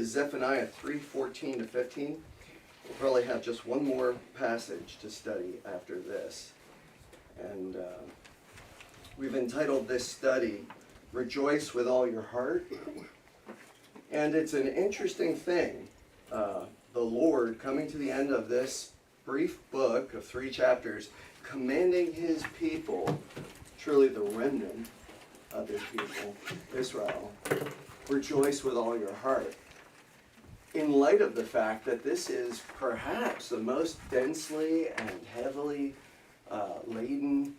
is Zephaniah 3:14 to 15. We'll probably have just one more passage to study after this. And we've entitled this study, Rejoice with All Your Heart. And it's an interesting thing. The Lord, coming to the end of this brief book of 3 chapters, commanding his people, truly the remnant of his people, Israel, rejoice with all your heart. In light of the fact that this is perhaps the most densely and heavily laden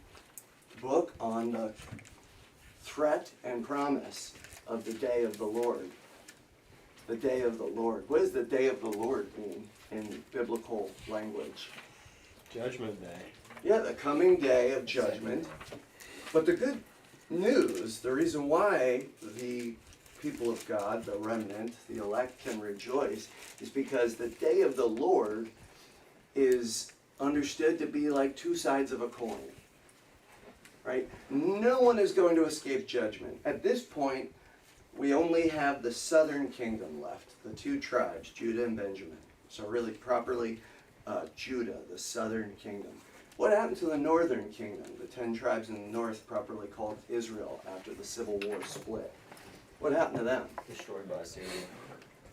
book on the threat and promise of the day of the Lord. The day of the Lord. What does the day of the Lord mean in biblical language? Judgment Day. Yeah, the coming day of judgment. But the good news, the reason why the people of God, the remnant, the elect can rejoice, is because the day of the Lord is understood to be like 2 sides of a coin. Right? No one is going to escape judgment. At this point, we only have the southern kingdom left, the 2 tribes, Judah and Benjamin. So really properly, Judah, the southern kingdom. What happened to the northern kingdom, the 10 tribes in the north, properly called Israel, after the Civil War split? What happened to them? Destroyed by Assyria.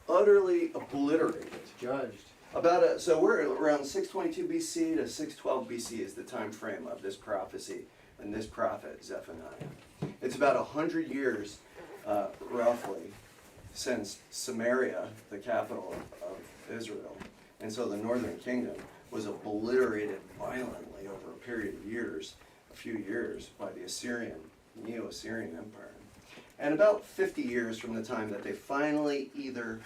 Utterly obliterated. Judged. So we're around 622 BC to 612 BC is the time frame of this prophecy and this prophet, Zephaniah. It's about 100 years, roughly, since Samaria, the capital of Israel. And so the northern kingdom was obliterated violently over a period of years, a few years, by the Neo-Assyrian Empire. And about 50 years from the time that they finally either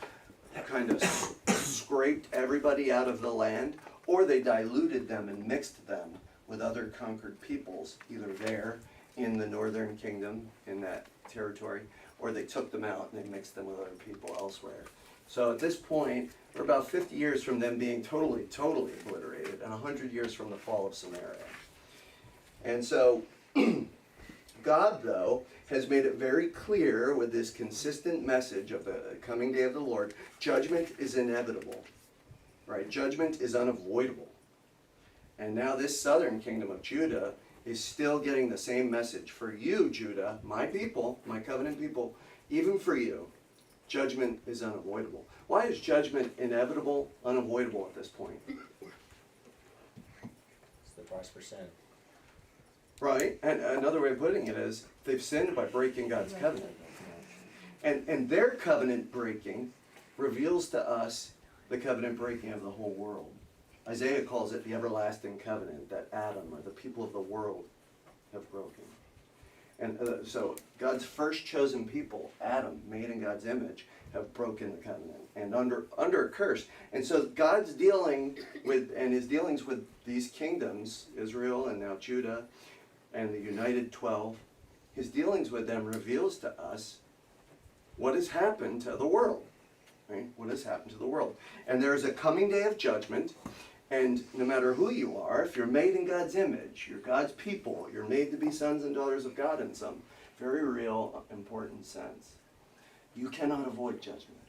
kind of scraped everybody out of the land, or they diluted them and mixed them with other conquered peoples, either there in the northern kingdom, in that territory, or they took them out and they mixed them with other people elsewhere. So at this point, we're about 50 years from them being totally obliterated, and 100 years from the fall of Samaria. And so God, though, has made it very clear with this consistent message of the coming day of the Lord, judgment is inevitable. Right? Judgment is unavoidable. And now this southern kingdom of Judah is still getting the same message. For you, Judah, my people, my covenant people, even for you, judgment is unavoidable. Why is judgment inevitable, unavoidable at this point? It's the price for sin. Right, and another way of putting it is they've sinned by breaking God's covenant. And their covenant breaking reveals to us the covenant breaking of the whole world. Isaiah calls it the everlasting covenant that Adam, or the people of the world, have broken. And so God's first chosen people, Adam, made in God's image, have broken the covenant and under a curse. And so God's dealing with, and his dealings with these kingdoms, Israel and now Judah, and the United 12, his dealings with them reveals to us what has happened to the world. Right? What has happened to the world. And there is a coming day of judgment, and no matter who you are, if you're made in God's image, you're God's people, you're made to be sons and daughters of God in some very real, important sense, you cannot avoid judgment.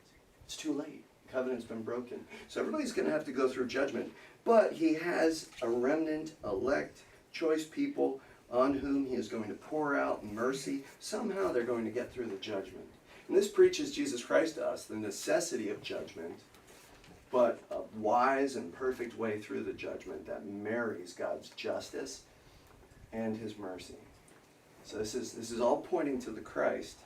It's too late. The covenant's been broken. So everybody's going to have to go through judgment. But he has a remnant, elect, choice people on whom he is going to pour out mercy. Somehow they're going to get through the judgment. And this preaches Jesus Christ to us, the necessity of judgment, but a wise and perfect way through the judgment that marries God's justice and his mercy. So this is all pointing to the Christ.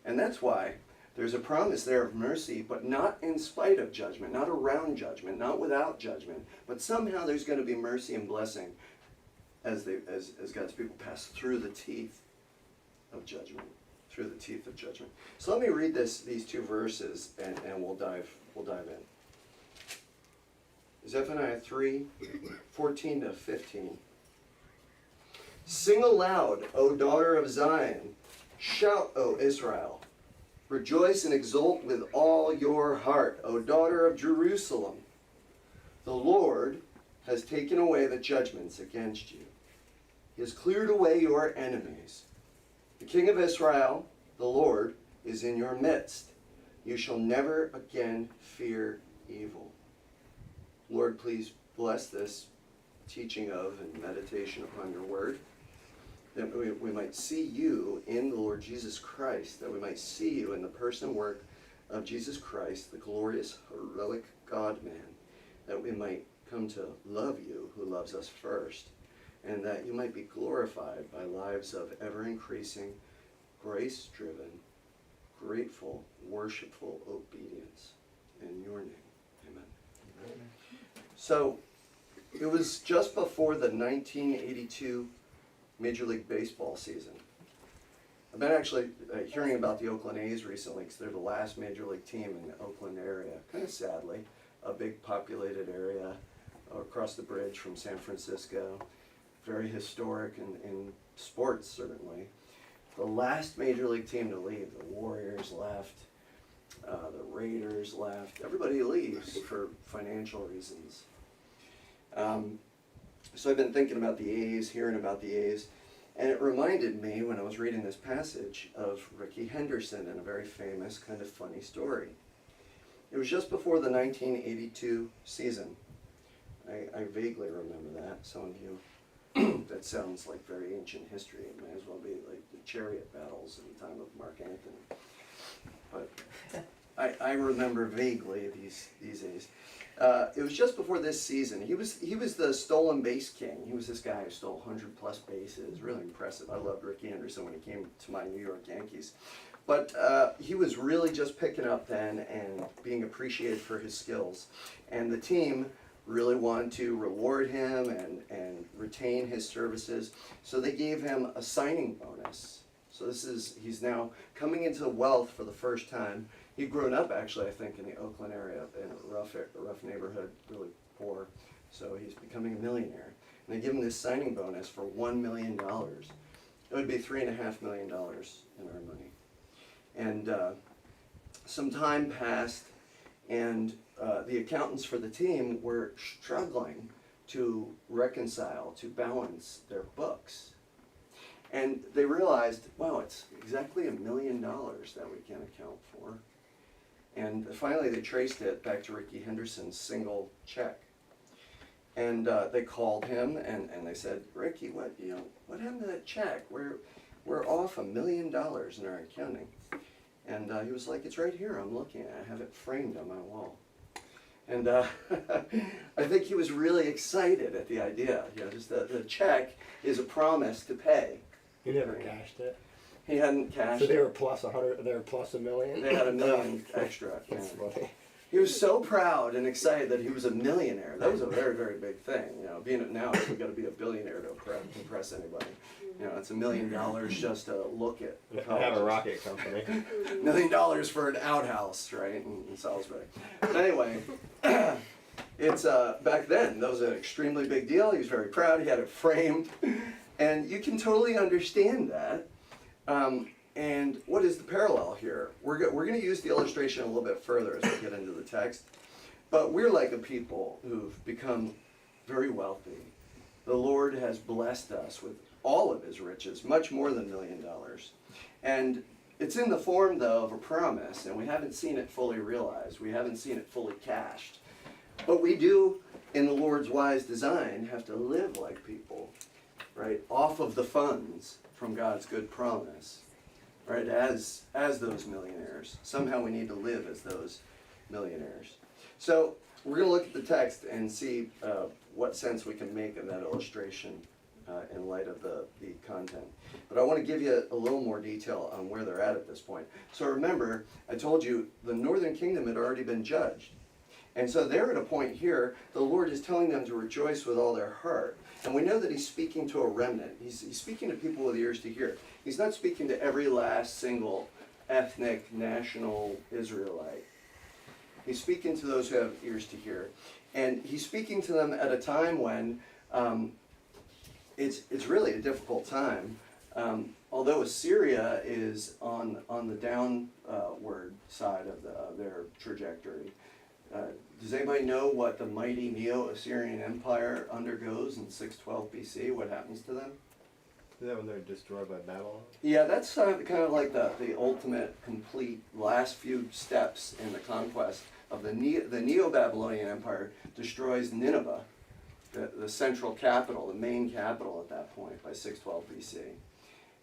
And that's why there's a promise there of mercy, but not in spite of judgment, not around judgment, not without judgment, but somehow there's going to be mercy and blessing as God's people pass through the teeth of judgment. Through the teeth of judgment. So let me read these 2 verses and we'll dive in. Zephaniah 3:14 to 15. Sing aloud, O daughter of Zion. Shout, O Israel. Rejoice and exult with all your heart, O daughter of Jerusalem. The Lord has taken away the judgments against you. He has cleared away your enemies. The King of Israel, the Lord, is in your midst. You shall never again fear evil. Lord, please bless this teaching of and meditation upon your word, that we might see you in the Lord Jesus Christ, that we might see you in the person and work of Jesus Christ, the glorious, heroic God-man, that we might come to love you who loves us first, and that you might be glorified by lives of ever-increasing, grace-driven, grateful, worshipful obedience. In your name, amen. Amen. So, it was just before the 1982 Major League Baseball season. I've been actually hearing about the Oakland A's recently because they're the last Major League team in the Oakland area. Kind of sadly, a big populated area across the bridge from San Francisco. Very historic in sports, certainly. The last Major League team to leave, the Warriors left, the Raiders left. Everybody leaves for financial reasons. So I've been thinking about the A's, hearing about the A's, and it reminded me when I was reading this passage of Ricky Henderson and a very famous, kind of funny story. It was just before the 1982 season. I vaguely remember that. Some of you, that sounds like very ancient history. It may as well be like the chariot battles in the time of Mark Antony. But I remember vaguely these A's. It was just before this season. He was the stolen base king. He was this guy who stole 100 plus bases. Really impressive. I loved Ricky Henderson when he came to my New York Yankees. But he was really just picking up then and being appreciated for his skills. And the team really wanted to reward him and retain his services. So they gave him a signing bonus. So he's now coming into wealth for the first time. He'd grown up, actually, I think, in the Oakland area, in a rough neighborhood, really poor. So he's becoming a millionaire. And they give him this signing bonus for $1 million. It would be $3.5 million in our money. And some time passed, and the accountants for the team were struggling to reconcile, to balance their books. And they realized, wow, it's exactly $1 million that we can't account for. And finally they traced it back to Ricky Henderson's single check. And they called him and they said, Ricky, what happened to that check? We're off $1 million in our accounting. And he was like, it's right here, I'm looking at it. I have it framed on my wall. And I think he was really excited at the idea. Just the check is a promise to pay. You never cashed it? He hadn't cashed So they were it. plus 100, they were plus $1 million? They had $1 million extra. That's funny. He was so proud and excited that he was a millionaire. That was a very, very big thing. Being now, you've got to be a billionaire to impress anybody. It's $1 million just to look at. I have a rocket company. $1 million for an outhouse, right, in Salisbury. But anyway, it's back then, that was an extremely big deal. He was very proud. He had it framed. And you can totally understand that. And what is the parallel here? We're going to use the illustration a little bit further as we get into the text. But we're like a people who've become very wealthy. The Lord has blessed us with all of his riches, much more than $1 million. And it's in the form, though, of a promise, and we haven't seen it fully realized. We haven't seen it fully cashed. But we do, in the Lord's wise design, have to live like people, right, off of the funds from God's good promise, right, as those millionaires. Somehow we need to live as those millionaires. So we're going to look at the text and see what sense we can make of that illustration in light of the content. But I want to give you a little more detail on where they're at this point. So remember, I told you the northern kingdom had already been judged. And so they're at a point here, the Lord is telling them to rejoice with all their heart. And we know that he's speaking to a remnant. He's speaking to people with ears to hear. He's not speaking to every last single ethnic, national Israelite. He's speaking to those who have ears to hear. And he's speaking to them at a time when it's really a difficult time. Although Assyria is on the downward side of their trajectory. Does anybody know what the mighty Neo-Assyrian Empire undergoes in 612 BC? What happens to them? Is that when they're destroyed by Babylon? Yeah, that's kind of like the ultimate, complete last few steps in the conquest of the Neo-Babylonian Empire. Destroys Nineveh, the central capital, the main capital at that point, by 612 BC.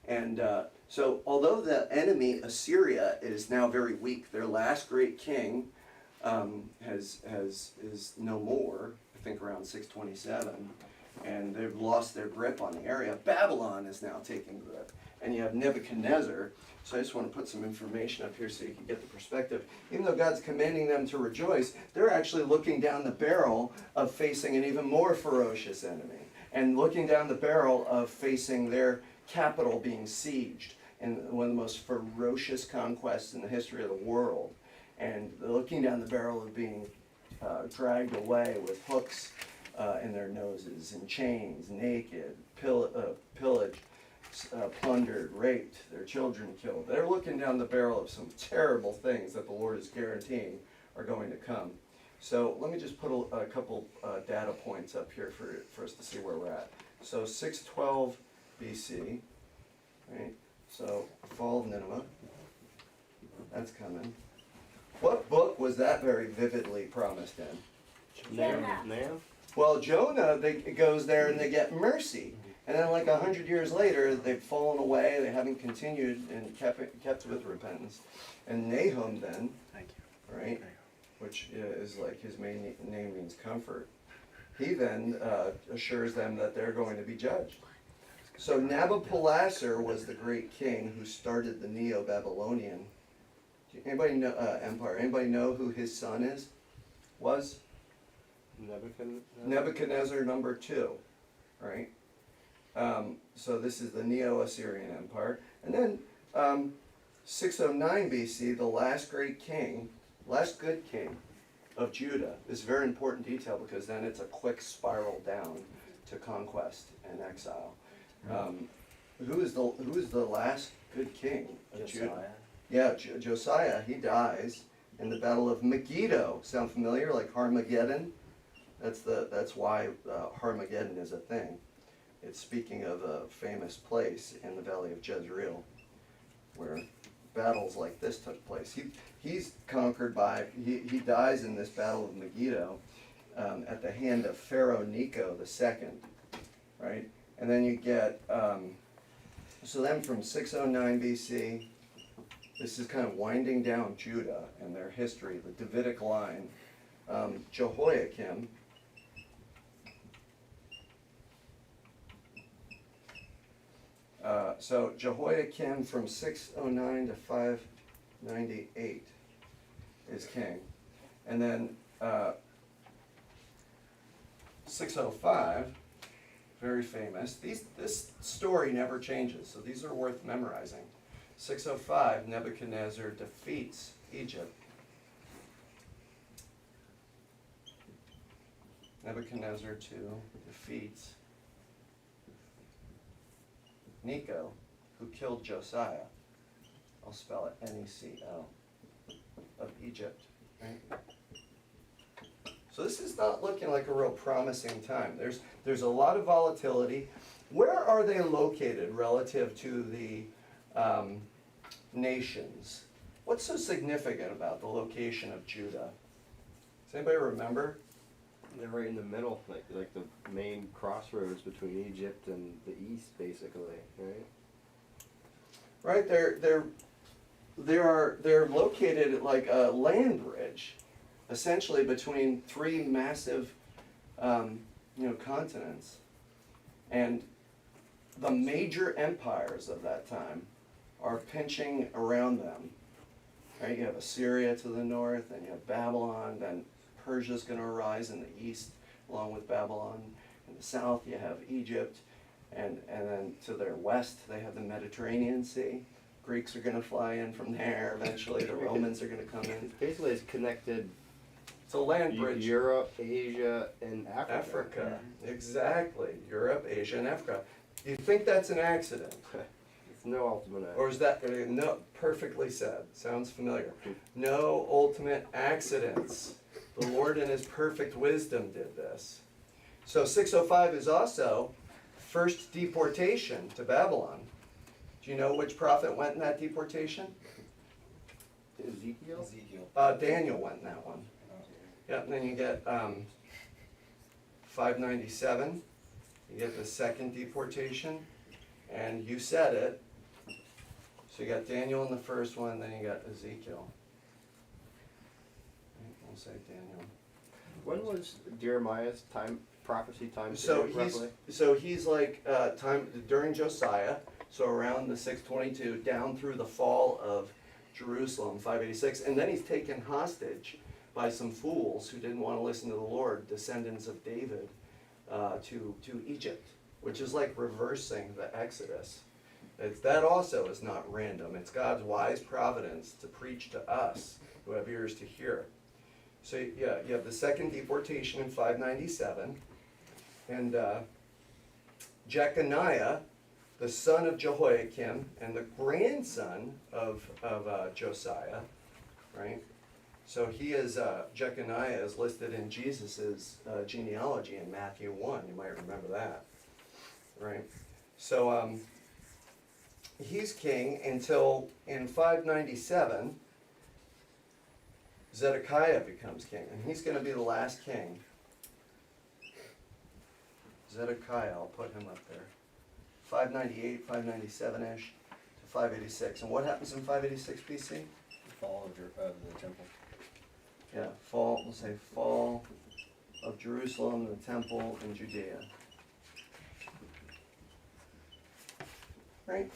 And so although the enemy, Assyria, is now very weak, their last great king is no more, I think around 627, and they've lost their grip on the area. Babylon is now taking grip, and you have Nebuchadnezzar. So I just want to put some information up here so you can get the perspective. Even though God's commanding them to rejoice, they're actually looking down the barrel of facing an even more ferocious enemy, and looking down the barrel of facing their capital being sieged in one of the most ferocious conquests in the history of the world. And looking down the barrel of being dragged away with hooks in their noses and chains, naked, pillaged, plundered, raped, their children killed. They're looking down the barrel of some terrible things that the Lord is guaranteeing are going to come. So let me just put a couple data points up here for us to see where we're at. So 612 BC, right? So fall of Nineveh, that's coming. What book was that very vividly promised in? Nahum? Well, Jonah, it goes there and they get mercy. And then like 100 years later, they've fallen away, they haven't continued and kept with repentance. And Nahum then, right, which is like his main name means comfort, he then assures them that they're going to be judged. So Nabopolassar was the great king who started the Neo-Babylonian empire. Anybody know who his son was? Nebuchadnezzar number 2, right? So this is the Neo-Assyrian Empire. And then 609 BC, the last great king, last good king of Judah. This is very important detail because then it's a quick spiral down to conquest and exile. Who is the last good king of Judah? Yeah, Josiah. He dies in the Battle of Megiddo. Sound familiar? Like Armageddon? That's why Armageddon is a thing. It's speaking of a famous place in the Valley of Jezreel, where battles like this took place. He's conquered by he dies in this Battle of Megiddo at the hand of Pharaoh Necho II, right? And then you get so then from 609 BC. This is kind of winding down Judah and their history, the Davidic line. Jehoiakim, so Jehoiakim from 609 to 598 is king. And then 605, very famous. This story never changes, so these are worth memorizing. 605, Nebuchadnezzar defeats Egypt. Nebuchadnezzar II defeats Necho, who killed Josiah. I'll spell it Neco, of Egypt. Right? So this is not looking like a real promising time. There's a lot of volatility. Where are they located relative to the nations? What's so significant about the location of Judah? Does anybody remember? They're right in the middle, like the main crossroads between Egypt and the east, basically, right? Right, they're located like a land bridge, essentially between three massive, continents, and the major empires of that time are pinching around them. Right, you have Assyria to the north, and you have Babylon, then Persia's going to arise in the east along with Babylon. In the south you have Egypt, and then to their west they have the Mediterranean Sea. Greeks are going to fly in from there eventually. The Romans are going to come in. Basically it's connected. It's a land bridge. Europe, Asia, and Africa. Africa, exactly. Europe, Asia, and Africa. Do you think that's an accident? It's no ultimate accident. Or is that, no, perfectly said, sounds familiar. No ultimate accidents. The Lord in His perfect wisdom did this. So 605 is also first deportation to Babylon. Do you know which prophet went in that deportation? Ezekiel? Daniel went in that one. Yep, and then you get 597. You get the second deportation, and you said it. So you got Daniel in the first one, then you got Ezekiel. We'll say Daniel. When was Jeremiah's prophecy time So period, roughly? he's like time during Josiah, so around the 622 down through the fall of Jerusalem, 586, and then he's taken hostage by some fools who didn't want to listen to the Lord, descendants of David, to Egypt, which is like reversing the Exodus. That also is not random. It's God's wise providence to preach to us who have ears to hear. So yeah, you have the second deportation in 597, and Jeconiah, the son of Jehoiakim and the grandson of Josiah, right? So he is, Jeconiah is listed in Jesus' genealogy in Matthew 1. You might remember that, right? So he's king until in 597, Zedekiah becomes king, and he's going to be the last king. Zedekiah, I'll put him up there. 598, 597-ish to 586. And what happens in 586 BC? The fall of the temple. Yeah, we'll say fall of Jerusalem, the temple, and Judea. Right?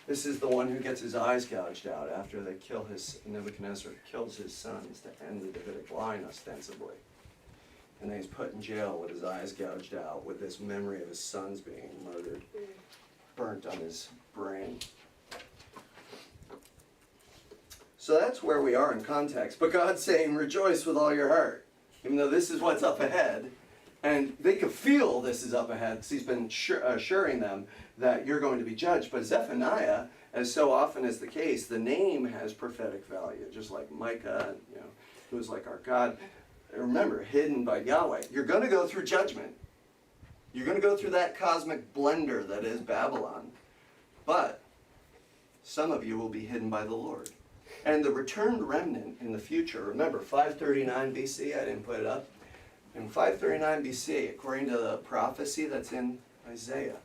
This is the one who gets his eyes gouged out after they kill Nebuchadnezzar kills his sons to end the Davidic line, ostensibly. And then he's put in jail with his eyes gouged out, with this memory of his sons being murdered, burnt on his brain. So that's where we are in context. But God's saying, rejoice with all your heart, even though this is what's up ahead. And they can feel this is up ahead because he's been assuring them that you're going to be judged. But Zephaniah, as so often is the case, the name has prophetic value, just like Micah, who's like our God. Remember, hidden by Yahweh. You're going to go through judgment. You're going to go through that cosmic blender that is Babylon. But some of you will be hidden by the Lord. And the returned remnant in the future, remember, 539 BC, I didn't put it up. In 539 BC, according to the prophecy that's in Isaiah,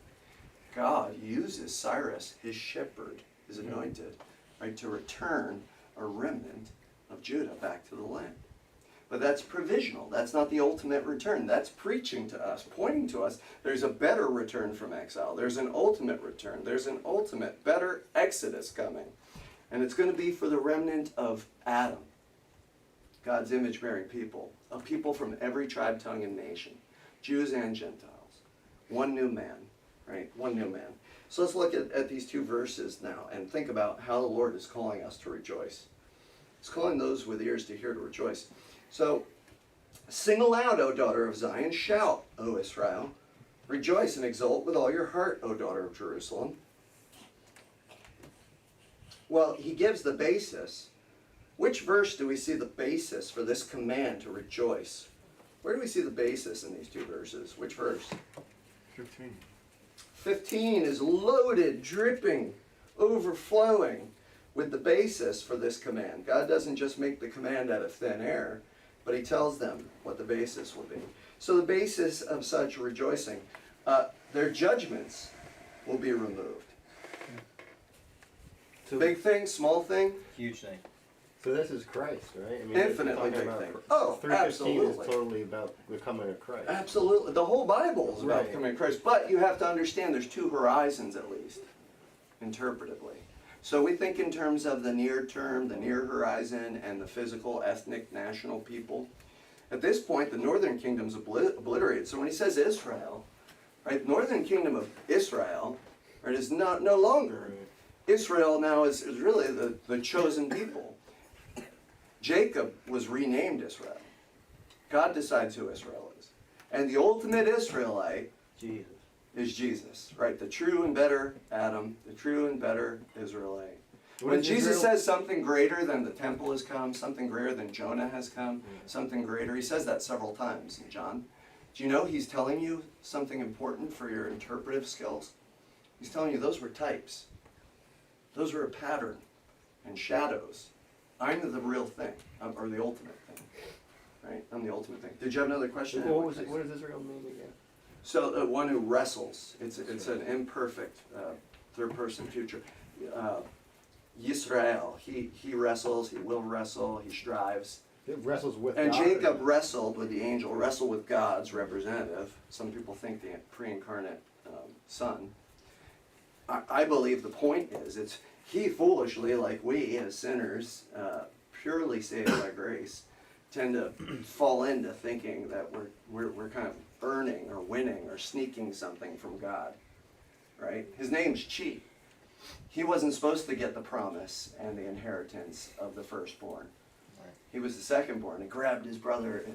God uses Cyrus, his shepherd, his anointed, right, to return a remnant of Judah back to the land. But that's provisional. That's not the ultimate return. That's preaching to us, pointing to us. There's a better return from exile. There's an ultimate return. There's an ultimate, better exodus coming. And it's going to be for the remnant of Adam, God's image-bearing people, a people from every tribe, tongue, and nation, Jews and Gentiles. One new man, right? One new man. So let's look at these two verses now and think about how the Lord is calling us to rejoice. He's calling those with ears to hear to rejoice. So, sing aloud, O daughter of Zion. Shout, O Israel. Rejoice and exult with all your heart, O daughter of Jerusalem. Well, he gives the basis. Which verse do we see the basis for this command to rejoice? Where do we see the basis in these two verses? Which verse? 15. 15 is loaded, dripping, overflowing with the basis for this command. God doesn't just make the command out of thin air, but he tells them what the basis will be. So the basis of such rejoicing, their judgments will be removed. So, Big thing, small thing, Huge thing. so this is Christ, right? I mean, infinitely big thing. Oh, 3:15 absolutely. is totally about the coming of Christ. Absolutely. The whole Bible is about Right. coming to Christ. But you have to understand there's two horizons at least, interpretively. So we think in terms of the near term, the near horizon, and the physical, ethnic, national people. At this point, the northern kingdom's obliterated. So when he says Israel, right, northern kingdom of Israel, right, is no longer. Israel now is really the chosen people. Jacob was renamed Israel. God decides who Israel is. And the ultimate Israelite Jesus. is Jesus, right? The true and better Adam, the true and better Israelite. When Jesus says something greater than the temple has come, something greater than Jonah has come, something greater, he says that several times in John Do you know he's telling you something important for your interpretive skills? He's telling you those were types. Those were a pattern and shadows. I'm the real thing, or the ultimate thing. Right? I'm the ultimate thing. Did you have another question? What does Israel mean again? So the one who wrestles, it's an imperfect third-person future. Yisrael, he wrestles, he will wrestle, he strives. It wrestles with And God. Jacob wrestled with the angel, wrestled with God's representative. Some people think the pre-incarnate son. I believe the point is, he foolishly, like we as sinners, purely saved by grace, tend to fall into thinking that we're kind of earning or winning or sneaking something from God, right? His name's cheat. He wasn't supposed to get the promise and the inheritance of the firstborn. Right. He was the secondborn. He grabbed his brother,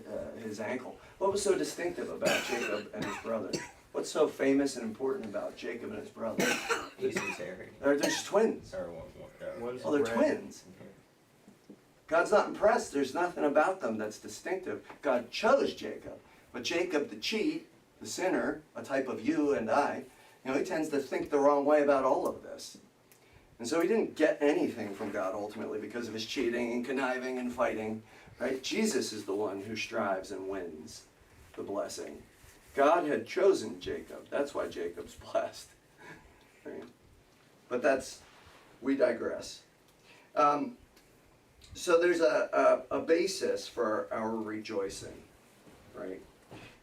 his ankle. What was so distinctive about Jacob and his brother? What's so famous and important about Jacob and his brother? He's hairy. They're just twins. Or one. One's Oh, they're red. twins. God's not impressed. There's nothing about them that's distinctive. God chose Jacob. But Jacob, the cheat, the sinner, a type of you and I, he tends to think the wrong way about all of this. And so he didn't get anything from God ultimately because of his cheating and conniving and fighting. Right? Jesus is the one who strives and wins the blessing. God had chosen Jacob. That's why Jacob's blessed. Right? But we digress. So there's a basis for our rejoicing, right?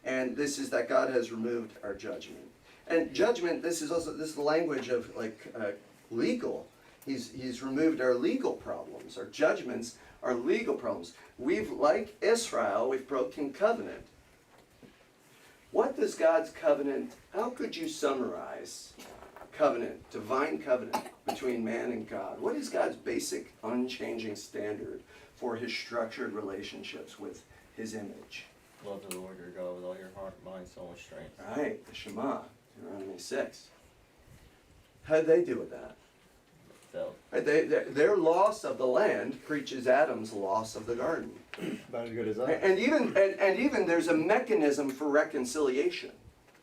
And this is that God has removed our judgment. And judgment, this is the language of legal. He's removed our legal problems. Our judgments are legal problems. Like Israel, we've broken covenant. What does God's covenant, how could you summarize covenant, divine covenant between man and God? What is God's basic unchanging standard for his structured relationships with his image? Love the Lord your God with all your heart, mind, soul, and strength. Right, the Shema, Deuteronomy 6. How did they do with that? Felt. Right, their loss of the land preaches Adam's loss of the garden. About as good as us. And even there's a mechanism for reconciliation,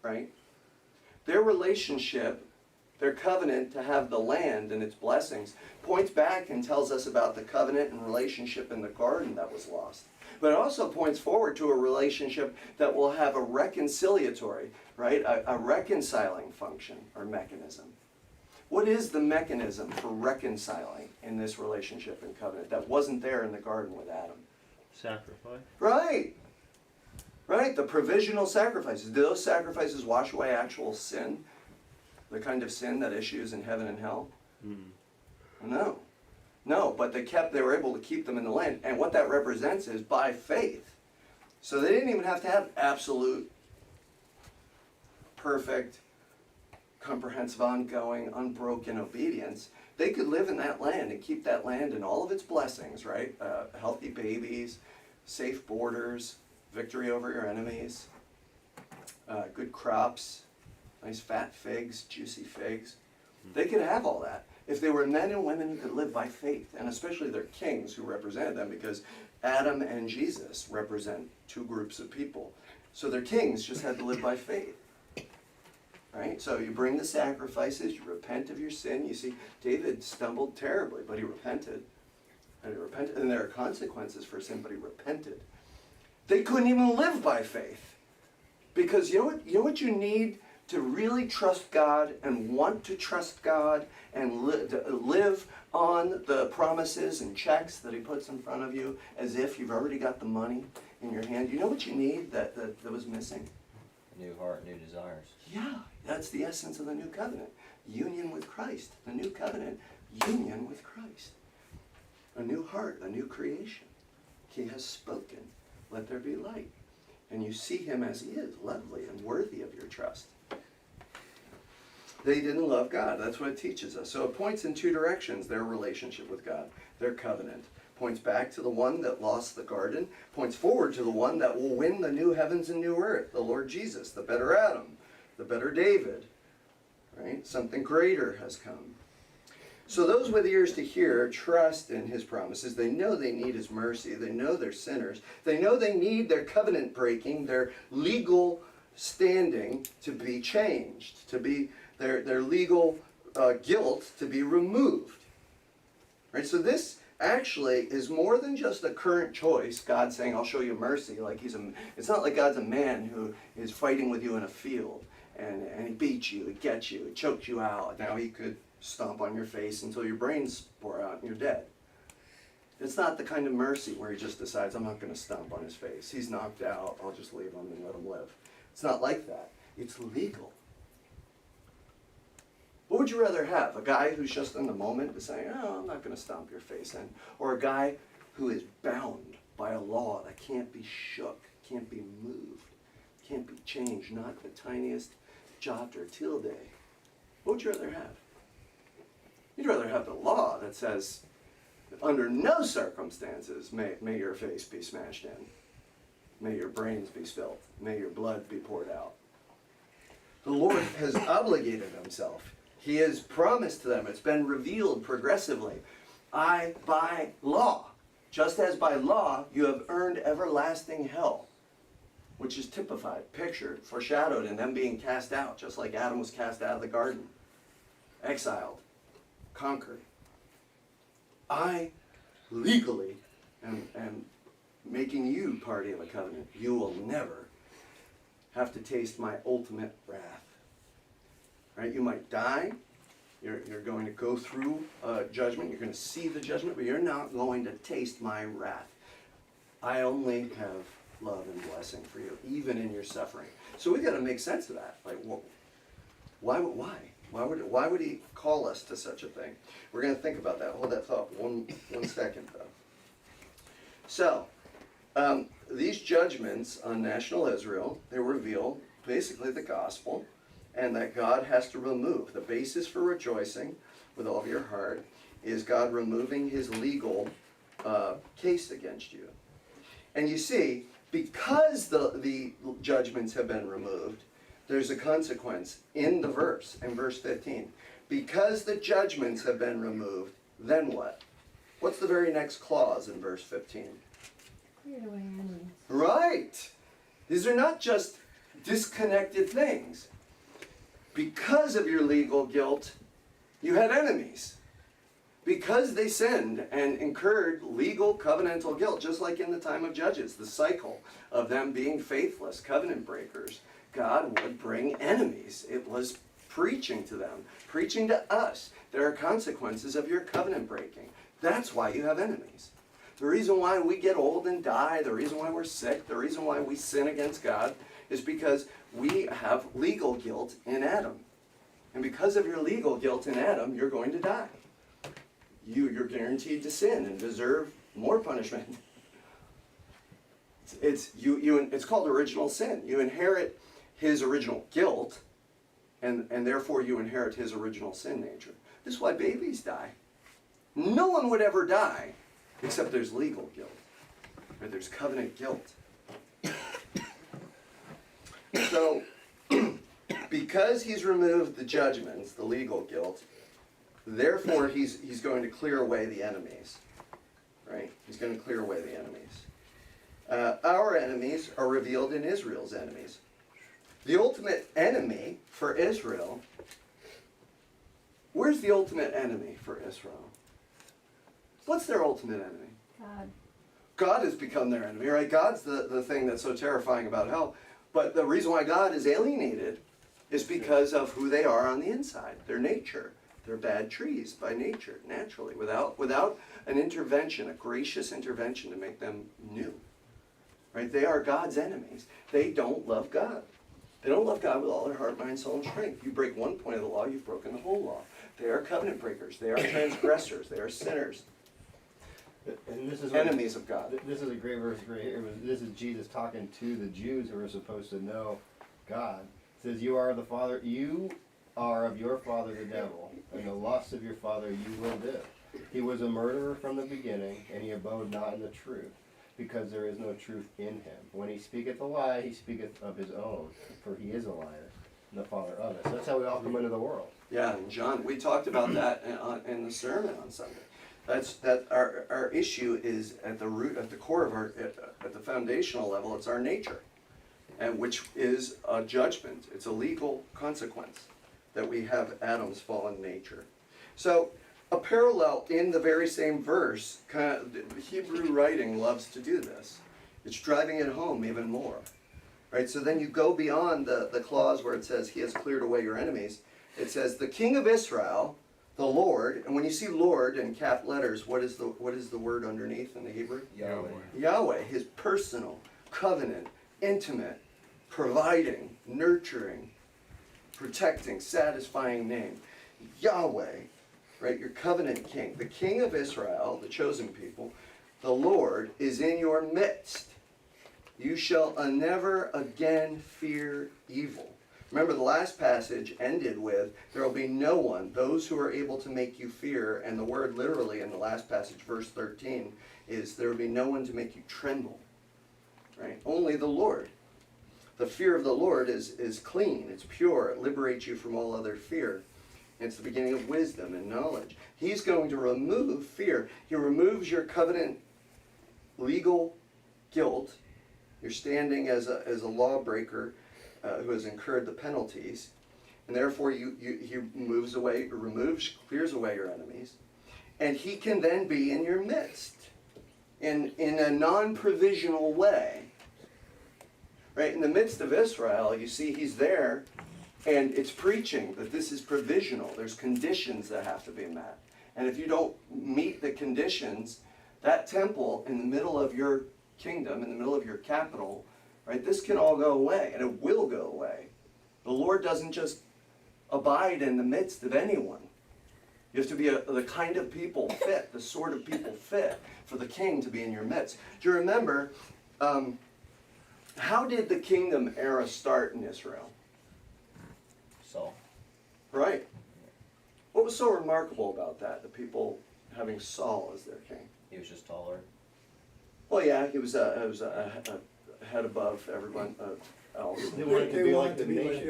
right? Their relationship, their covenant to have the land and its blessings, points back and tells us about the covenant and relationship in the garden that was lost. But it also points forward to a relationship that will have a reconciliatory, right? A reconciling function or mechanism. What is the mechanism for reconciling in this relationship and covenant that wasn't there in the garden with Adam? Sacrifice. Right. Right, the provisional sacrifices. Do those sacrifices wash away actual sin? The kind of sin that issues in heaven and hell? No. No, but they were able to keep them in the land. And what that represents is by faith. So they didn't even have to have absolute, perfect, comprehensive, ongoing, unbroken obedience. They could live in that land and keep that land and all of its blessings, right? Healthy babies, safe borders, victory over your enemies, good crops, nice fat figs, juicy figs. They could have all that if they were men and women who could live by faith, and especially their kings who represented them, because Adam and Jesus represent two groups of people. So their kings just had to live by faith. Right? So you bring the sacrifices, you repent of your sin. You see, David stumbled terribly, but he repented. And there are consequences for sin, but he repented. They couldn't even live by faith. Because you know what you need to really trust God and want to trust God and live on the promises and checks that he puts in front of you as if you've already got the money in your hand? You know what you need that was missing? A new heart, new desires. Yeah, that's the essence of the new covenant. Union with Christ. The new covenant, union with Christ. A new heart, a new creation. He has spoken. Let there be light. And you see him as he is, lovely and worthy of your trust. They didn't love God. That's what it teaches us. So it points in two directions, their relationship with God, their covenant. Points back to the one that lost the garden. Points forward to the one that will win the new heavens and new earth, the Lord Jesus, the better Adam, the better David. Right? Something greater has come. So those with ears to hear trust in his promises. They know they need his mercy. They know they're sinners. They know they need their covenant breaking, their legal standing to be changed, to be their legal guilt to be removed. Right? So this actually is more than just a current choice. God saying, I'll show you mercy. Like it's not like God's a man who is fighting with you in a field and he beats you, he gets you, he chokes you out. Now he could stomp on your face until your brains pour out and you're dead. It's not the kind of mercy where he just decides, I'm not going to stomp on his face. He's knocked out, I'll just leave him and let him live. It's not like that. It's legal. What would you rather have? A guy who's just in the moment is saying, oh, I'm not going to stomp your face in. Or a guy who is bound by a law that can't be shook, can't be moved, can't be changed, not the tiniest jot or tilde. What would you rather have? You'd rather have the law that says, under no circumstances may your face be smashed in. May your brains be spilled. May your blood be poured out. The Lord has obligated himself. He has promised to them. It's been revealed progressively. By law, just as by law, you have earned everlasting hell, which is typified, pictured, foreshadowed in them being cast out, just like Adam was cast out of the garden, exiled, conquered. I legally am making you party of a covenant. You will never have to taste my ultimate wrath. Right? You might die. You're going to go through judgment. You're going to see the judgment, but you're not going to taste my wrath. I only have love and blessing for you, even in your suffering. So we got to make sense of that. Like, why? Why would he call us to such a thing? We're going to think about that. Hold that thought one second, though. So, these judgments on national Israel, they reveal basically the gospel, and that God has to remove. The basis for rejoicing with all of your heart is God removing his legal case against you. And you see, because the judgments have been removed, there's a consequence in the verse, in verse 15. Because the judgments have been removed, then what? What's the very next clause in verse 15? Cleared away enemies. Right! These are not just disconnected things. Because of your legal guilt, you had enemies. Because they sinned and incurred legal covenantal guilt, just like in the time of Judges, the cycle of them being faithless, covenant breakers, God would bring enemies. It was preaching to them, preaching to us. There are consequences of your covenant breaking. That's why you have enemies. The reason why we get old and die, the reason why we're sick, the reason why we sin against God is because we have legal guilt in Adam. And because of your legal guilt in Adam, you're going to die. You're guaranteed to sin and deserve more punishment. It's called original sin. You inherit his original guilt, and therefore you inherit his original sin nature. This is why babies die. No one would ever die except there's legal guilt, or there's covenant guilt. So, because he's removed the judgments, the legal guilt, therefore he's going to clear away the enemies. Right? He's going to clear away the enemies. Our enemies are revealed in Israel's enemies. The ultimate enemy for Israel, where's the ultimate enemy for Israel? What's their ultimate enemy? God. God has become their enemy, right? God's the thing that's so terrifying about hell. But the reason why God is alienated is because of who they are on the inside, their nature. They're bad trees by nature, naturally, without an intervention, a gracious intervention to make them new. Right? They are God's enemies. They don't love God. They don't love God with all their heart, mind, soul, and strength. You break one point of the law, you've broken the whole law. They are covenant breakers. They are transgressors. They are sinners. And this is Enemies of God. This is a great verse right here. This is Jesus talking to the Jews who are supposed to know God. It says, you are of your father the devil, and the lusts of your father you will do. He was a murderer from the beginning, and he abode not in the truth, because there is no truth in him. When he speaketh a lie, he speaketh of his own, for he is a liar, and the father of it. So that's how we all come into the world. Yeah, and John, we talked about that in the sermon on Sunday. That our issue is at the root, at the core of our, at the foundational level, it's our nature, and which is a judgment. It's a legal consequence that we have Adam's fallen nature. So a parallel in the very same verse, kind of, the Hebrew writing loves to do this. It's driving it home even more. Right? So then you go beyond the clause where it says, he has cleared away your enemies. It says, the King of Israel, the Lord, and when you see Lord in cap letters, what is the word underneath in the Hebrew? Yahweh. Yahweh, his personal, covenant, intimate, providing, nurturing, protecting, satisfying name. Yahweh, right, your covenant king, the King of Israel, the chosen people, the Lord is in your midst. You shall never again fear evil. Remember, the last passage ended with, there will be no one, those who are able to make you fear, and the word literally in the last passage, verse 13, is there will be no one to make you tremble. Right? Only the Lord. The fear of the Lord is clean, it's pure, it liberates you from all other fear. It's the beginning of wisdom and knowledge. He's going to remove fear. He removes your covenant legal guilt. You're standing as a lawbreaker who has incurred the penalties, and therefore he moves away, clears away your enemies, and he can then be in your midst in a non-provisional way. Right? In the midst of Israel, you see he's there, and it's preaching that this is provisional. There's conditions that have to be met. And if you don't meet the conditions, that temple in the middle of your kingdom, in the middle of your capital, right, this can all go away, and it will go away. The Lord doesn't just abide in the midst of anyone. You have to be the kind of people fit, the sort of people fit for the king to be in your midst. Do you remember, how did the kingdom era start in Israel? Saul. Right. What was so remarkable about that, the people having Saul as their king? He was just taller. Well, yeah, he was a head above everyone else. They wanted to be like the nations.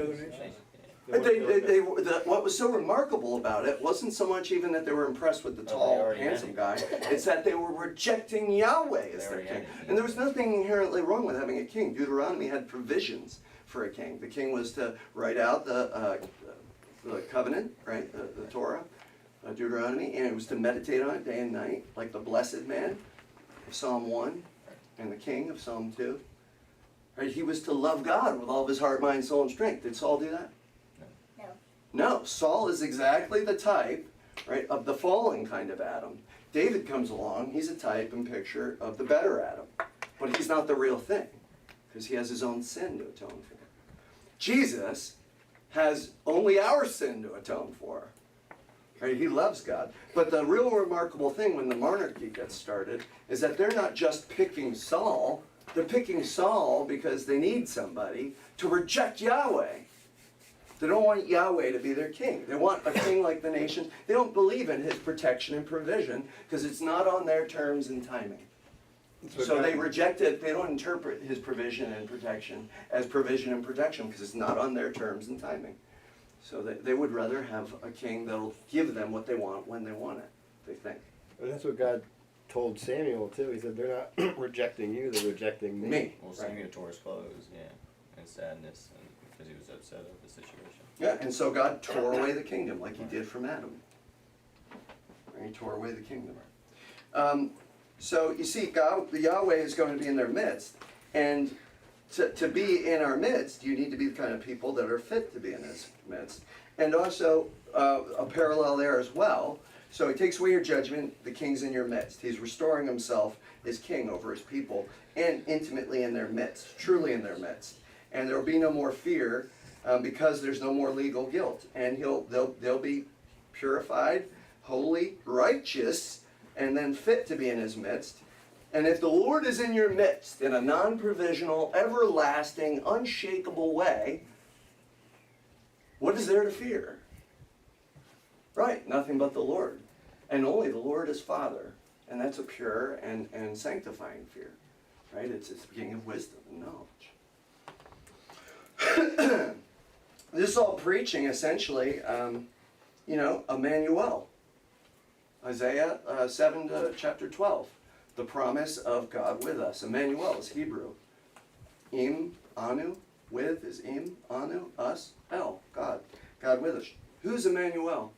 other nations. What was so remarkable about it wasn't so much even that they were impressed with the they tall, already handsome had guy. It's that they were rejecting Yahweh as They their already king. had a king. And there was nothing inherently wrong with having a king. Deuteronomy had provisions for a king. The king was to write out the covenant, right, the Torah, Deuteronomy, and it was to meditate on it day and night, like the blessed man of Psalm 1 and the king of Psalm 2. Right? He was to love God with all of his heart, mind, soul, and strength. Did Saul do that? No, Saul is exactly the type, right, of the fallen kind of Adam. David comes along, he's a type and picture of the better Adam. But he's not the real thing, because he has his own sin to atone for. Jesus has only our sin to atone for. Right? He loves God. But the real remarkable thing when the monarchy gets started is that they're not just picking Saul, they're picking Saul because they need somebody to reject Yahweh. They don't want Yahweh to be their king. They want a king like the nations. They don't believe in his protection and provision because it's not on their terms and timing. So they reject it. They don't interpret his provision and protection as provision and protection because it's not on their terms and timing. So they would rather have a king that'll give them what they want when they want it, they think. And that's what God told Samuel too. He said, they're not rejecting you, they're rejecting me. Well, Samuel tore his clothes, yeah, in sadness, and because he was upset of the situation. Yeah, and so God tore away the kingdom like he did from Adam. He tore away the kingdom. So you see, God, the Yahweh is going to be in their midst, and to be in our midst, you need to be the kind of people that are fit to be in his midst. And also, a parallel there as well. So he takes away your judgment, the king's in your midst. He's restoring himself as king over his people, and intimately in their midst, truly in their midst. And there will be no more fear, because there's no more legal guilt. And they'll be purified, holy, righteous, and then fit to be in his midst. And if the Lord is in your midst in a non-provisional, everlasting, unshakable way, what is there to fear? Right, nothing but the Lord. And only the Lord is Father. And that's a pure and sanctifying fear. Right? It's the beginning of wisdom and knowledge. This is all preaching, essentially, Emmanuel. Isaiah 7 to chapter 12. The promise of God with us. Emmanuel is Hebrew. Anu, with is Anu, us, El, God. God with us. Who's Emmanuel?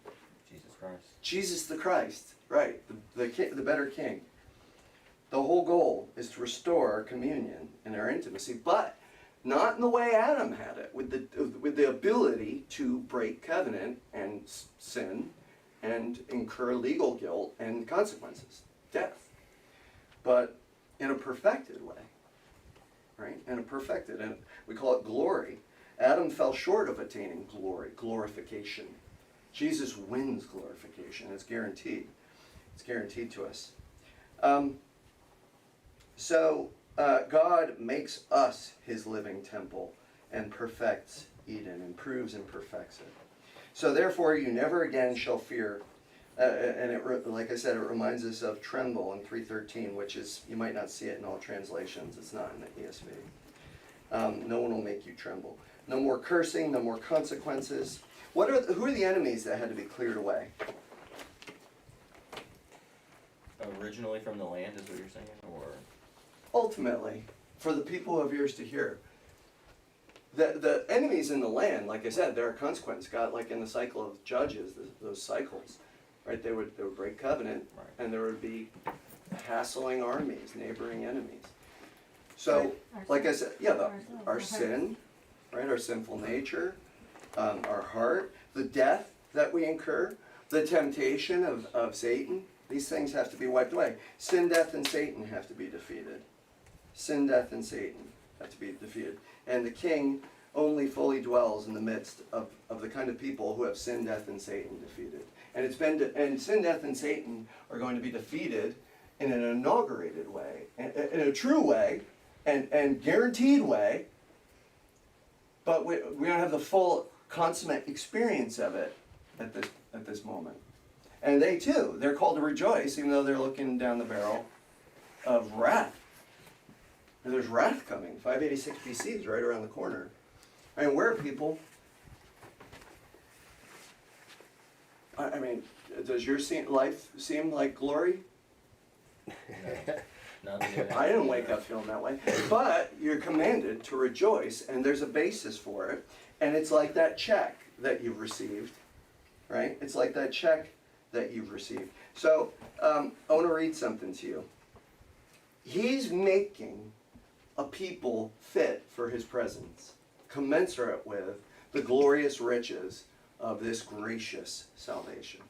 Jesus Christ. Jesus the Christ, right, the better king. The whole goal is to restore our communion and our intimacy, but not in the way Adam had it, with the ability to break covenant and sin and incur legal guilt and consequences, death, but in a perfected way, right? In a perfected, and we call it glory. Adam fell short of attaining glory, glorification. Jesus wins glorification. It's guaranteed. It's guaranteed to us. God makes us his living temple and perfects Eden, improves and perfects it. So therefore you never again shall fear. Like I said, it reminds us of tremble in 3:13, which is, you might not see it in all translations. It's not in the ESV. No one will make you tremble. No more cursing, no more consequences. Who are the enemies that had to be cleared away? Originally from the land is what you're saying, or? Ultimately, for the people who have ears to hear. The enemies in the land, like I said, there are consequences. God, like in the cycle of Judges, those cycles, right? They would break covenant, Right. and there would be hassling armies, neighboring enemies. So, like I said, our sin, right? Our sinful nature, our heart, the death that we incur, the temptation of Satan. These things have to be wiped away. Sin, death, and Satan have to be defeated. Sin, death, and Satan have to be defeated. And the king only fully dwells in the midst of the kind of people who have sin, death, and Satan defeated. And sin, death, and Satan are going to be defeated in an inaugurated way, in a true way, and guaranteed way. But we don't have the full consummate experience of it at this moment. And they too, they're called to rejoice, even though they're looking down the barrel of wrath. And there's wrath coming. 586 BC is right around the corner. I mean, where are people? I mean, does your life seem like glory? I didn't wake up feeling that way. But you're commanded to rejoice, and there's a basis for it. And it's like that check that you've received, right? It's like that check that you've received. So, I want to read something to you. He's making a people fit for his presence, commensurate with the glorious riches of this gracious salvation,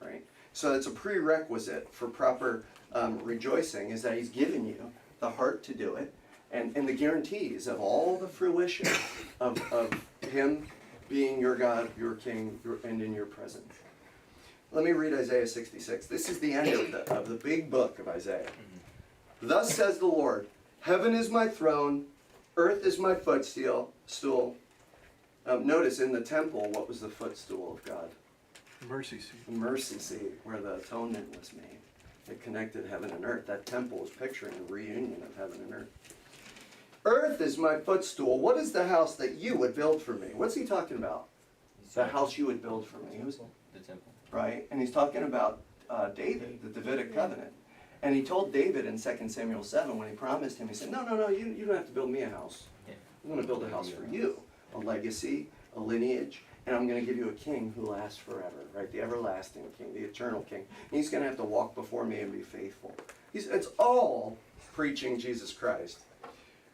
right? So it's a prerequisite for proper rejoicing, is that he's given you the heart to do it, and the guarantees of all the fruition of him being your God, your King, and in your presence. Let me read Isaiah 66. This is the end of the big book of Isaiah. Thus says the Lord, heaven is my throne, earth is my footstool. Notice in the temple, what was the footstool of God? Mercy seat. The mercy seat, where the atonement was made. It connected heaven and earth. That temple was picturing the reunion of heaven and earth. Earth is my footstool. What is the house that you would build for me? What's he talking about? The house you would build for me. The temple. Right? And he's talking about David, the Davidic covenant. And he told David in 2 Samuel 7, when he promised him, he said, no, you don't have to build me a house. Yeah. I'm going to build a house for you, a legacy, a lineage, and I'm going to give you a king who lasts forever, right? The everlasting king, the eternal king. And he's going to have to walk before me and be faithful. It's all preaching Jesus Christ.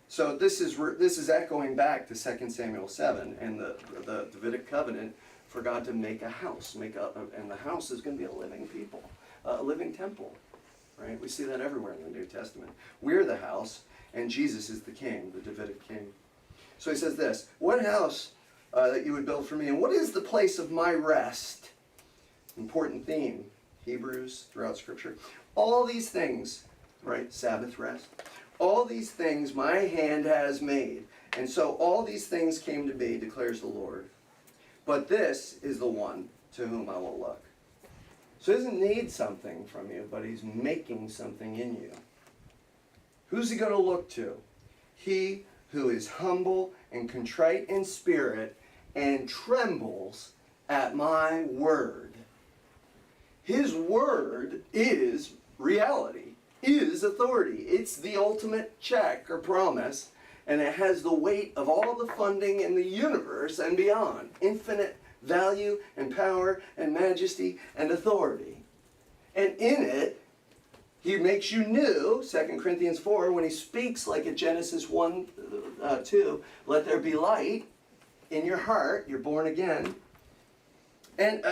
So this is echoing back to 2 Samuel 7 and the Davidic covenant for God to make a house, and the house is going to be a living people, a living temple, right? We see that everywhere in the New Testament. We're the house, and Jesus is the king, the Davidic king. So he says this, what house that you would build for me, and what is the place of my rest? Important theme, Hebrews throughout Scripture. All these things, right, Sabbath rest, all these things my hand has made. And so all these things came to be, declares the Lord. But this is the one to whom I will look. So he doesn't need something from you, but he's making something in you. Who's he going to look to? He who is humble and contrite in spirit and trembles at my word. His word is reality, is authority. It's the ultimate check or promise, and it has the weight of all the funding in the universe and beyond. Infinite value and power and majesty and authority. And in it, he makes you new, 2 Corinthians 4, when he speaks like at Genesis 1, 2, let there be light in your heart, you're born again. And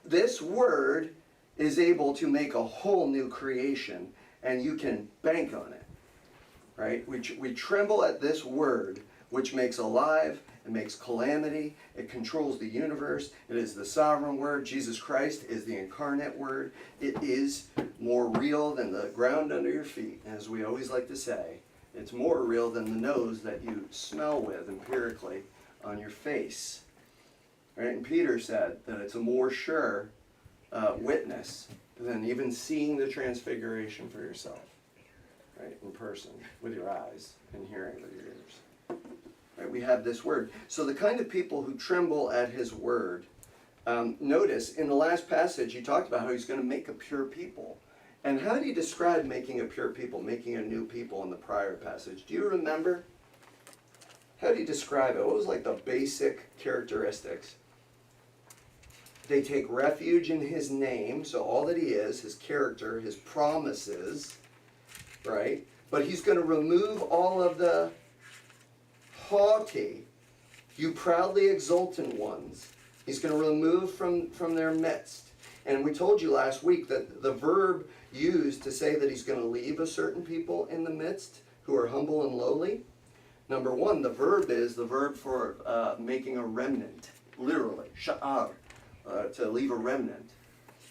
this word is able to make a whole new creation, and you can bank on it, right? We tremble at this word, which makes alive, it makes calamity, it controls the universe, it is the sovereign word. Jesus Christ is the incarnate word. It is more real than the ground under your feet, as we always like to say. It's more real than the nose that you smell with empirically on your face. Right? And Peter said that it's a more sure witness than even seeing the transfiguration for yourself, right, in person, with your eyes, and hearing with your ears. Right? We have this word. So the kind of people who tremble at his word, notice in the last passage he talked about how he's going to make a pure people. And how did he describe making a pure people, making a new people in the prior passage? Do you remember? How did he describe it? What was like the basic characteristics? They take refuge in his name, so all that he is, his character, his promises, right? But he's going to remove all of the haughty, you proudly exultant ones. He's going to remove from their midst. And we told you last week that the verb used to say that he's going to leave a certain people in the midst who are humble and lowly. Number one, the verb is the verb for making a remnant, literally, sha'ar, to leave a remnant.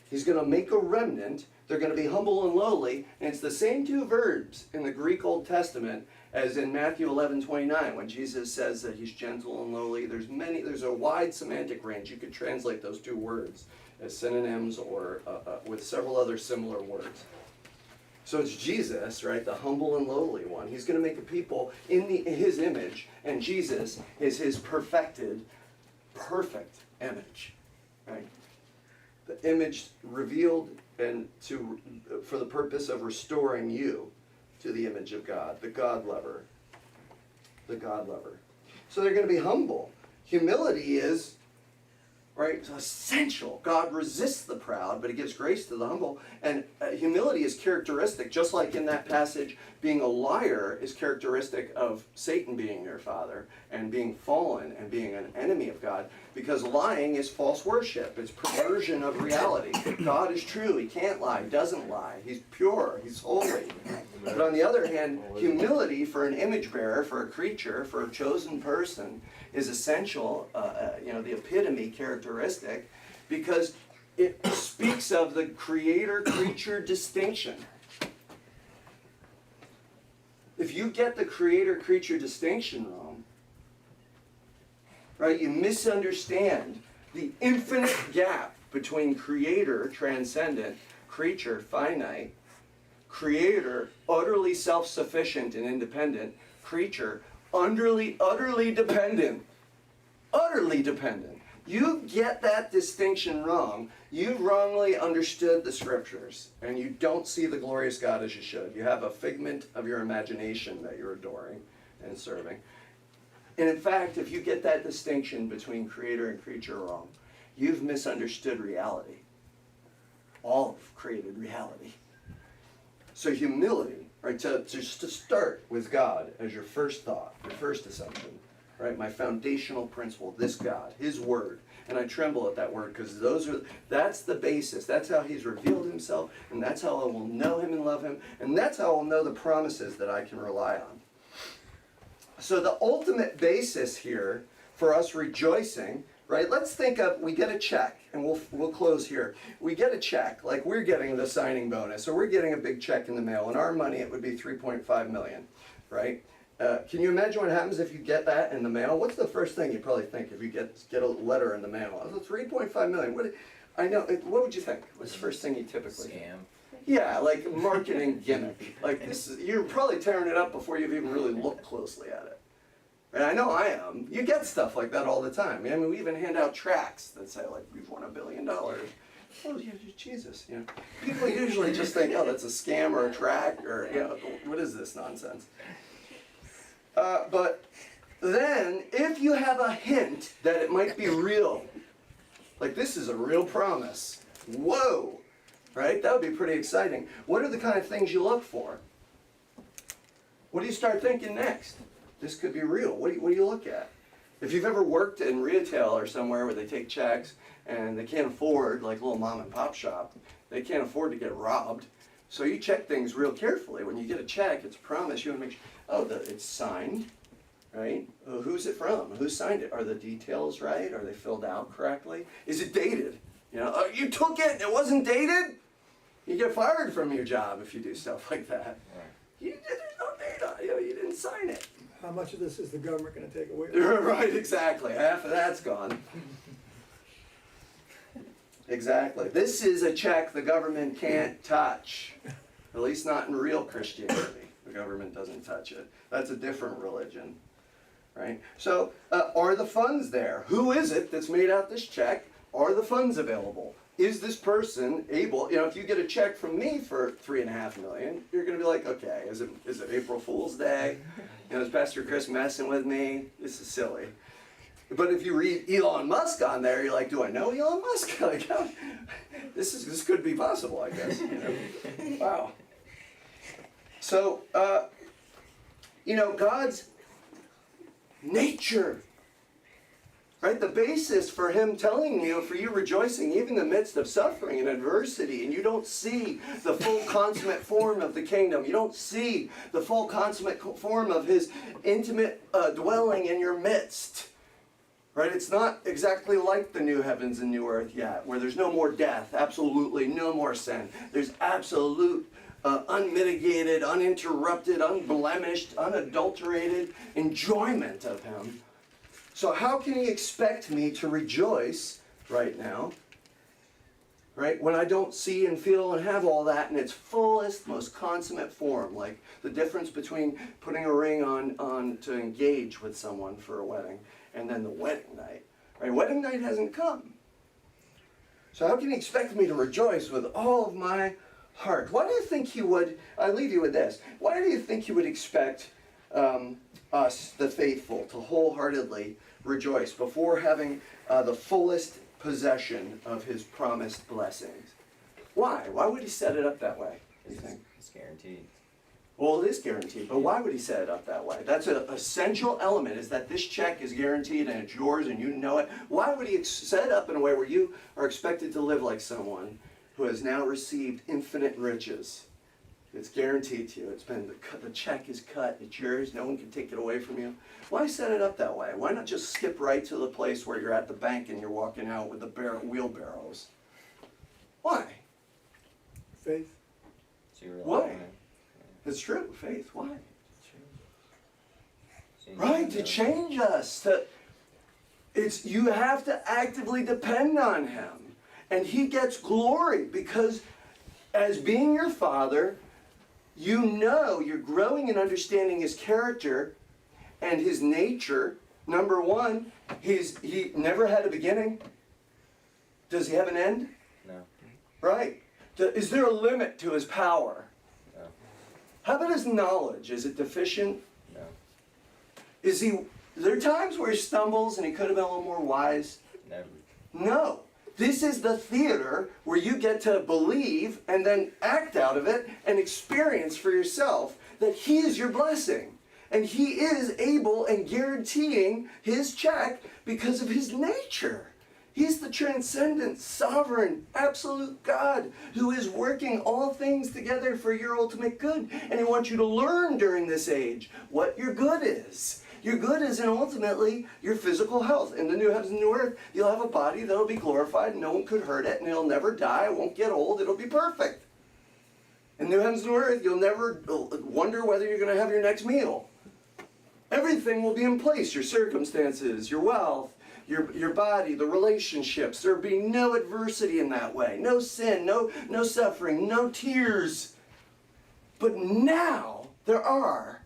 He's going to make a remnant. They're going to be humble and lowly. And it's the same two verbs in the Greek Old Testament as in Matthew 11:29, when Jesus says that he's gentle and lowly. There's a wide semantic range. You could translate those two words as synonyms or with several other similar words. So it's Jesus, right, the humble and lowly one. He's going to make a people in his image, and Jesus is his perfected, perfect image, right? The image revealed and for the purpose of restoring you to the image of God, the God lover. The God lover. So they're going to be humble. Humility is, right, essential. God resists the proud, but he gives grace to the humble. And humility is characteristic, just like in that passage, being a liar is characteristic of Satan being your father and being fallen and being an enemy of God, because lying is false worship. It's perversion of reality. God is true. He can't lie. He doesn't lie. He's pure. He's holy. But on the other hand, humility for an image bearer, for a creature, for a chosen person is essential, the epitome characteristic, because it speaks of the creator-creature distinction. If you get the creator-creature distinction wrong, right, you misunderstand the infinite gap between creator, transcendent, creature, finite, creator, utterly self-sufficient and independent, creature, utterly dependent. Utterly dependent. You get that distinction wrong, you've wrongly understood the scriptures, and you don't see the glorious God as you should. You have a figment of your imagination that you're adoring and serving. And in fact, if you get that distinction between creator and creature wrong, you've misunderstood reality. All of created reality. So humility, right, to start with God as your first thought, your first assumption, right, my foundational principle, this God, his word. And I tremble at that word because that's the basis. That's how he's revealed himself, and that's how I will know him and love him, and that's how I'll know the promises that I can rely on. So the ultimate basis here for us rejoicing, right, let's think of, we get a check, and we'll close here. We get a check, like we're getting the signing bonus, or we're getting a big check in the mail. In our money, it would be $3.5 million, right? Can you imagine what happens if you get that in the mail? What's the first thing you probably think if you get a letter in the mail? Oh, $3.5 million. What would you think? What's the first thing you typically think? Scam. Yeah, like marketing gimmick. Like you're probably tearing it up before you've even really looked closely at it. And I know I am. You get stuff like that all the time. I mean, we even hand out tracts that say, like, we've won $1 billion. Oh, yeah, Jesus. You know, people usually just think, oh, that's a scam or a tract or, you know, what is this nonsense? But then, if you have a hint that it might be real, like this is a real promise, whoa, right? That would be pretty exciting. What are the kind of things you look for? What do you start thinking next? This could be real. What do you look at? If you've ever worked in retail or somewhere where they take checks and they can't afford, like a little mom and pop shop, they can't afford to get robbed. So you check things real carefully. When you get a check, it's a promise. You want to make sure, oh, it's signed, right? Oh, who's it from? Who signed it? Are the details right? Are they filled out correctly? Is it dated? You know, oh, you took it and it wasn't dated? You get fired from your job if you do stuff like that. There's no date on it. You know, you didn't sign it. How much of this is the government going to take away? Right, exactly. Half of that's gone. Exactly. This is a check the government can't touch. At least not in real Christianity. The government doesn't touch it. That's a different religion. Right? So, are the funds there? Who is it that's made out this check? Are the funds available? Is this person able, you know, if you get a check from me for $3.5 million, you're going to be like, okay, is it April Fool's Day? You know, is Pastor Chris messing with me? This is silly. But if you read Elon Musk on there, you're like, do I know Elon Musk? Like, this could be possible, I guess. You know? Wow. So, you know, God's nature. Right? The basis for him telling you, for you rejoicing, even in the midst of suffering and adversity, and you don't see the full consummate form of the kingdom. You don't see the full consummate form of his intimate dwelling in your midst. Right? It's not exactly like the new heavens and new earth yet, where there's no more death, absolutely no more sin. There's absolute, unmitigated, uninterrupted, unblemished, unadulterated enjoyment of him. So how can he expect me to rejoice right now, right, when I don't see and feel and have all that in its fullest, most consummate form, like the difference between putting a ring on to engage with someone for a wedding and then the wedding night, right? Wedding night hasn't come. So how can he expect me to rejoice with all of my heart? Why do you think he would, I leave you with this, why do you think he would expect us, the faithful, to wholeheartedly rejoice before having the fullest possession of his promised blessings? Why? Why would he set it up that way, do you think? It's guaranteed. Well, it is guaranteed, but why would he set it up that way? That's an essential element, is that this check is guaranteed and it's yours and you know it. Why would he set it up in a way where you are expected to live like someone who has now received infinite riches? It's guaranteed to you. It's been, the check is cut. It's yours. No one can take it away from you. Why set it up that way? Why not just skip right to the place where you're at the bank and you're walking out with the wheelbarrows? Why? Faith. So you rely Why? on it. It's true. Faith. Why? So you Right, need to change us. You have to actively depend on him. And he gets glory because as being your father, you know you're growing in understanding his character and his nature. Number one, he never had a beginning. Does he have an end? No. Right. Is there a limit to his power? No. How about his knowledge? Is it deficient? No. Are there times where he stumbles and he could have been a little more wise? Never. No. This is the theater where you get to believe and then act out of it and experience for yourself that he is your blessing. And he is able and guaranteeing his check because of his nature. He's the transcendent, sovereign, absolute God who is working all things together for your ultimate good. And he wants you to learn during this age what your good is. Your good is in ultimately your physical health. In the new heavens and new earth, you'll have a body that'll be glorified, no one could hurt it, and it'll never die, it won't get old, it'll be perfect. In new heavens and new earth, you'll never wonder whether you're going to have your next meal. Everything will be in place, your circumstances, your wealth, your body, the relationships. There'll be no adversity in that way, no sin, no suffering, no tears. But now there are.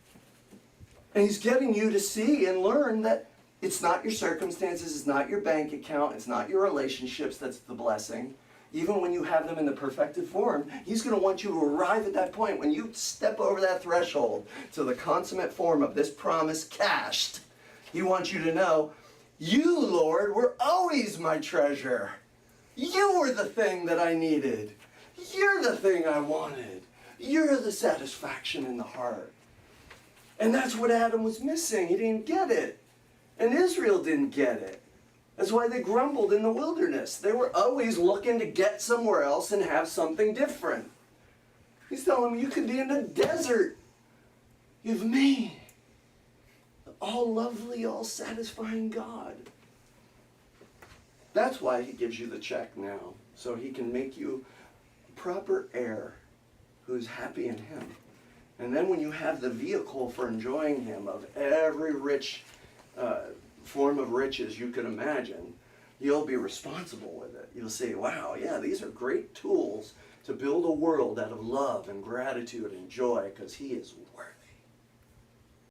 And he's getting you to see and learn that it's not your circumstances, it's not your bank account, it's not your relationships that's the blessing. Even when you have them in the perfected form, he's going to want you to arrive at that point. When you step over that threshold to the consummate form of this promise cashed, he wants you to know, you, Lord, were always my treasure. You were the thing that I needed. You're the thing I wanted. You're the satisfaction in the heart. And that's what Adam was missing. He didn't get it. And Israel didn't get it. That's why they grumbled in the wilderness. They were always looking to get somewhere else and have something different. He's telling them, you could be in the desert. You've me. All lovely, all satisfying God. That's why he gives you the check now. So he can make you a proper heir who's happy in him. And then when you have the vehicle for enjoying him of every rich form of riches you could imagine, you'll be responsible with it. You'll say, wow, yeah, these are great tools to build a world out of love and gratitude and joy because he is worthy.